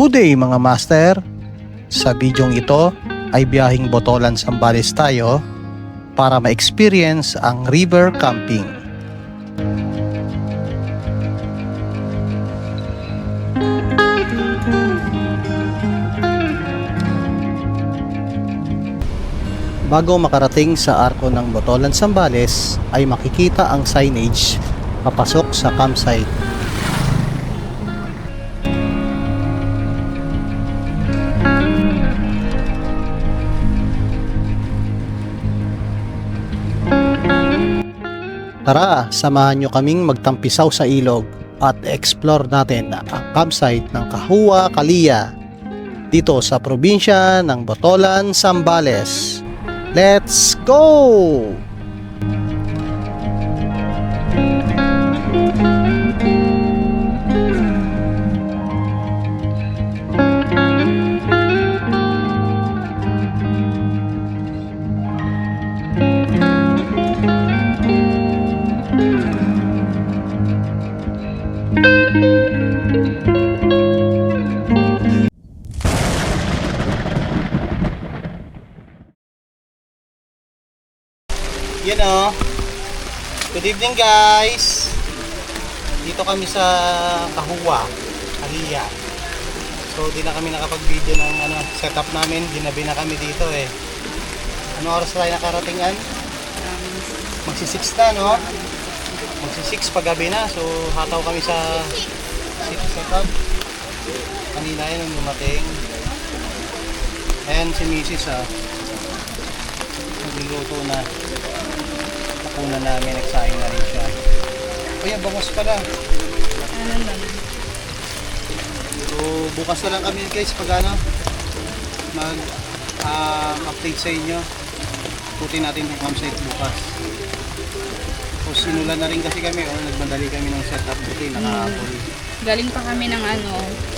Good day mga master! Sa bidyong ito ay biyaheng Botolan, Zambales tayo para ma-experience ang river camping. Bago makarating sa arko ng Botolan, Zambales ay makikita ang signage papasok sa campsite. Tara, samahan nyo kaming magtampisaw sa ilog at explore natin ang campsite ng Kahua, Kalia dito sa probinsya ng Botolan, Zambales. Let's go! Yun o. Good evening guys. Dito kami sa Kahua, Kalia. So di na kami nakapag-video ng setup namin. Ginabi na kami dito eh. Ano oras tayo nakaratingan? Magsi-6 na no? Magsi-6 paggabi na. So hataw kami sa setup. Kanina yun nung dumating. Ayan si Mrs. Nagluluto na. Una namin, nagsayang na rin siya. Uy, ang bangos pala. So, bukas na lang kami guys pag mag-update sa inyo. Putin natin yung campsite bukas. So, sinulan na rin kasi kami. Nagmadali kami ng setup. Buti, nakaapol. Galing pa kami ng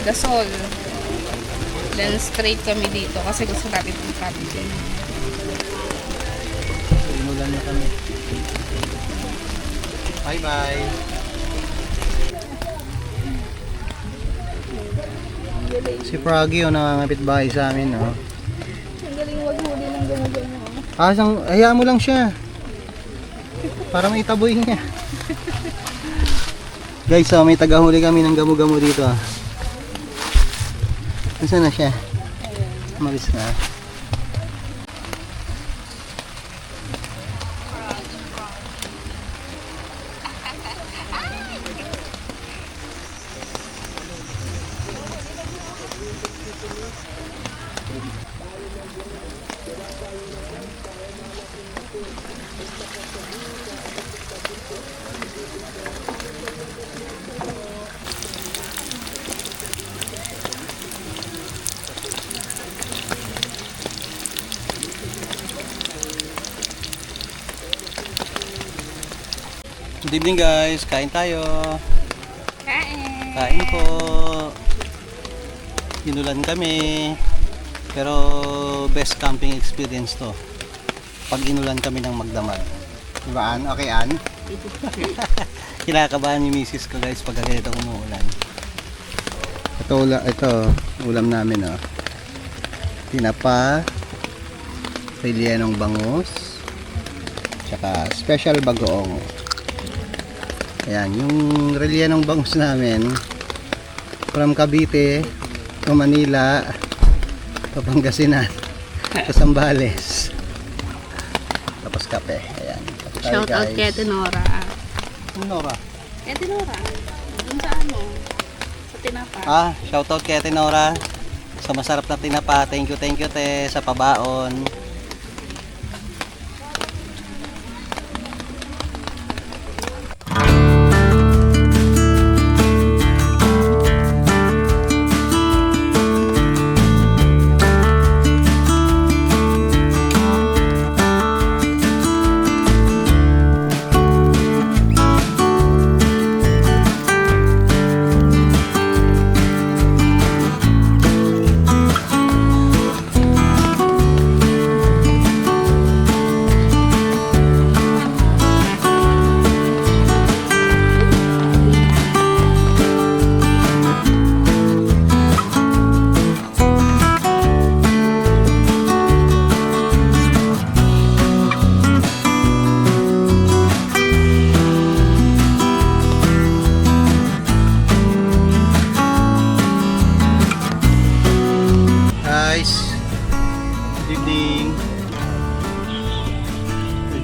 Gasol. Then straight kami dito kasi gusto natin yung camping. Sinulan na kami. Bye-bye. Si Froggy nangangapit bahay sa amin, no? Ang galing maghuli ng gamo-gamo. Hayaan mo lang siya. Para may taboy niya. Guys, may tagahuli kami ng gamo-gamo dito. Nasaan na siya? Umalis na. Good evening guys, kain tayo. Kain po. Inulan kami. Pero best camping experience to. Pag inulan kami ng magdamag. Diba Ann? Okay Ann? Kinakabahan ni Mrs. ko guys pag ganito umuulan. Ito ulam namin Tinapa, rellenong bangus, tsaka special bagoong. Ayan, yung rellenong bangus namin from Cavite to Manila to Pangasinan to Zambales. Tapos kape. Ayan. Shout out kay Tenora. Nora. Kay Tenora. Dun sa sa tinapa. Shout out kay Tenora sa masarap na tinapa. Thank you te sa pabaon.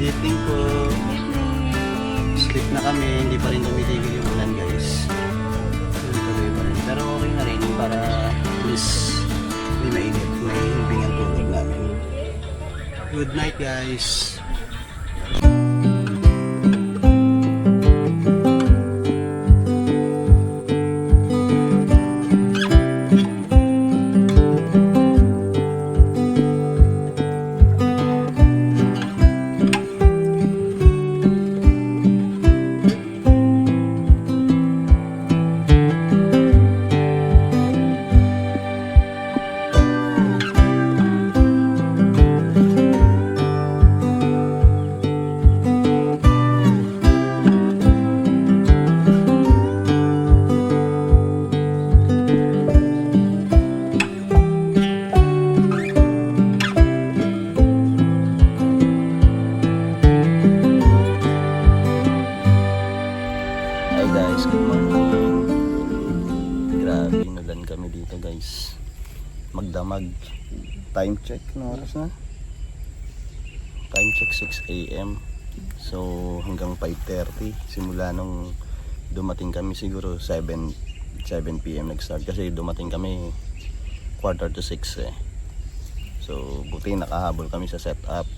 Good evening po. Sleep na kami, hindi pa rin tumitigil yung ulan guys. Tuloy pa rin. Pero okay na rin para at least hindi mainit. May himbing ang tulog namin. Good night guys. Hi guys, good morning. Grabe, inulan kami dito guys. Magdamag. Time check, ano oras na? Time check 6 AM. So hanggang 5:30. Simula nung dumating kami siguro 7 PM nag-start. Kasi dumating kami 5:45 eh. So buti nakahabol kami sa setup.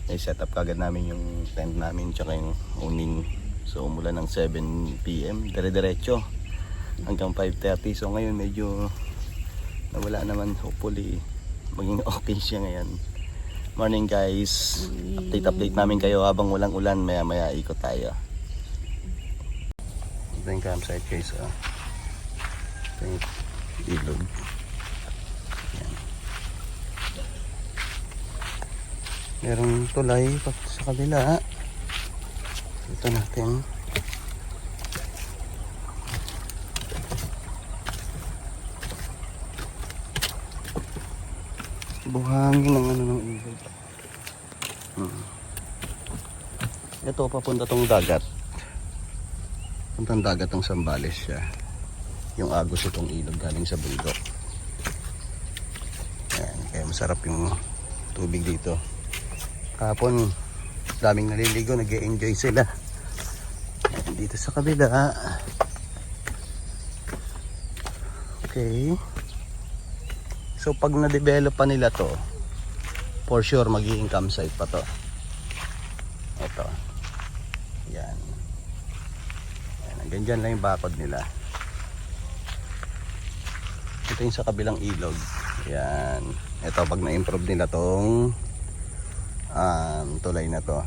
I-setup kagad namin yung tent namin tsaka yung awning. So umulan ng 7 PM, dire-diretso hanggang 5:30. So ngayon medyo nawala naman, hopefully maging okay siya ngayon. Morning guys, update namin kayo habang walang ulan, maya ikot tayo. Ito yung campsite guys, ito yung ilog. Yan. Merong tulay sa kabila. Ito natin. Buhangin ng ano ng ilog. Ito papunta tong dagat. Puntang dagat ng Zambales siya. Yung agos itong ilog galing sa bundok. Ayan, kaya masarap yung tubig dito. Kahapon daming naliligo, nag-e-enjoy sila. Dito sa kabila. Okay. So pag na-develop pa nila to, for sure magiging campsite pa to. Ito. Yan. Yan. Hanggang dyan lang yung bakod nila. Ito yung sa kabilang ilog. Yan. Ito pag na-improve nila tong tulay na to.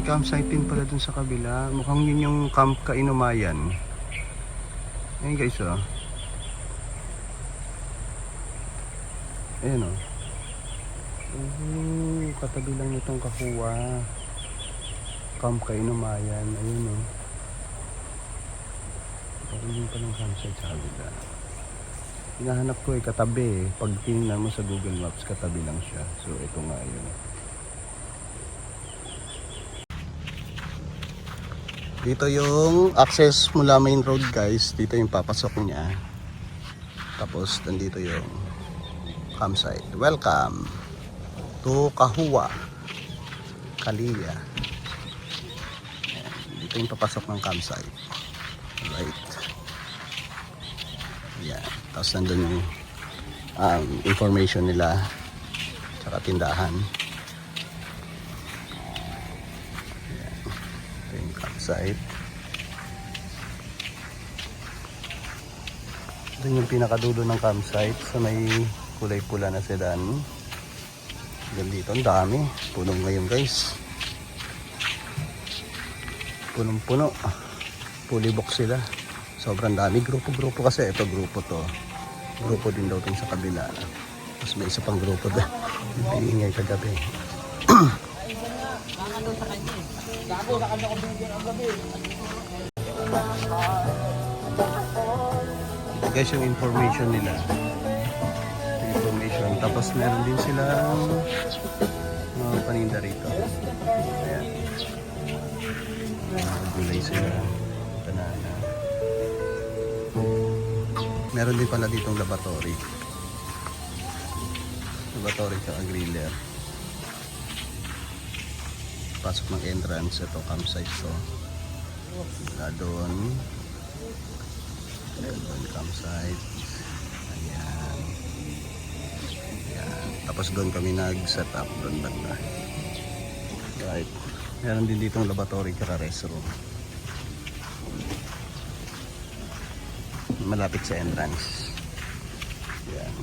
Campsite din pala dun sa kabila. Mukhang yun yung Camp Kainumayan. Ayan guys, ayan katabi lang itong Kahuwa. Camp Kainumayan. Ayun parang yun palang campsite sa kabila. Hinahanap ko katabi. Pag tingnan mo sa Google Maps, katabi lang siya. So ito nga yun. Dito yung access mula main road guys. Dito yung papasok niya. Tapos nandito yung campsite. Welcome to Kahuwa, Kalia. Dito yung papasok ng campsite. Right. Yan. Tapos nandun yung information nila. Tsaka tindahan. Ito yung campsite. Doon yung pinakadulo ng campsite sa may kulay pula na sedan. Yan dito, ang dami. Punong ngayon guys. Punong-puno. Fully box sila. Sobrang dami. Grupo-grupo kasi. Ito grupo to. Grupo din daw itong sa kabila. Tapos may isa pang grupo doon. Yung piingay kagabi. Ito guys yung information nila. Information. Tapos meron din silang mga paninda rito. Ayan. Gulay sila. Banana. Meron din pala ditong laboratory. Laboratory sa griller. Pasok ng entrance. Ito campsite to. Wala doon. Doon campsite. Ayan. Ayan. Tapos doon kami nag-set up. Doon banda. Right. Meron din ditong laboratory kaya restroom. Malapit sa entrance. Ayan.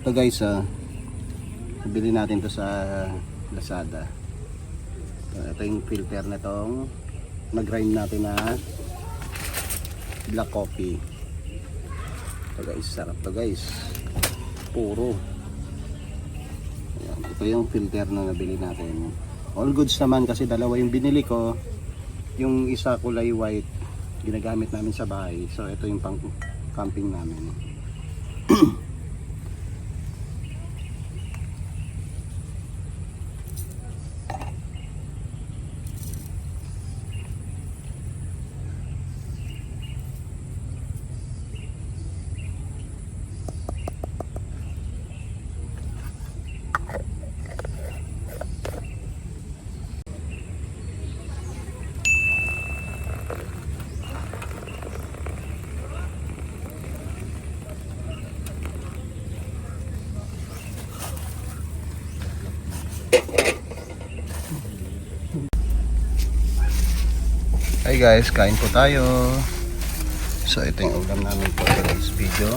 Ito guys, nabili natin to sa Lazada. Ito yung filter na itong nag-grind natin na black coffee. Ito guys, sarap to guys. Puro. Ayan, ito yung filter na nabili natin. All goods naman kasi dalawa yung binili ko. Yung isa kulay white, ginagamit namin sa bahay. So ito yung pang camping namin. Hi guys, kain po tayo. So ito yung ulam namin for today's video.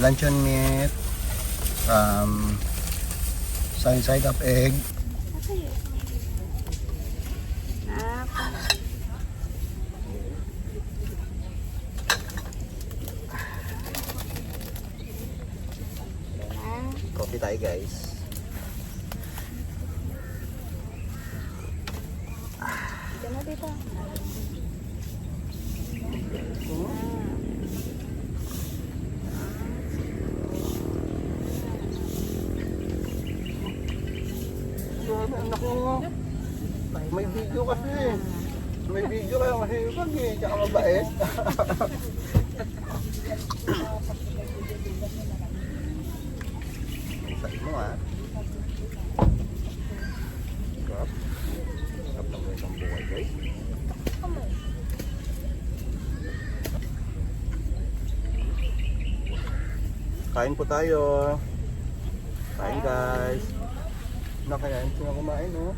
Luncheon meat, side of egg, coffee tayo guys. Dito. Anak mo. May video kasi. May video kaya masipag eh. Tsaka mabait. Sabi mo ha. Sarap. Sarap ng isang buhay guys. Kain po tayo. Kain guys. Nakayain sila kumain oh.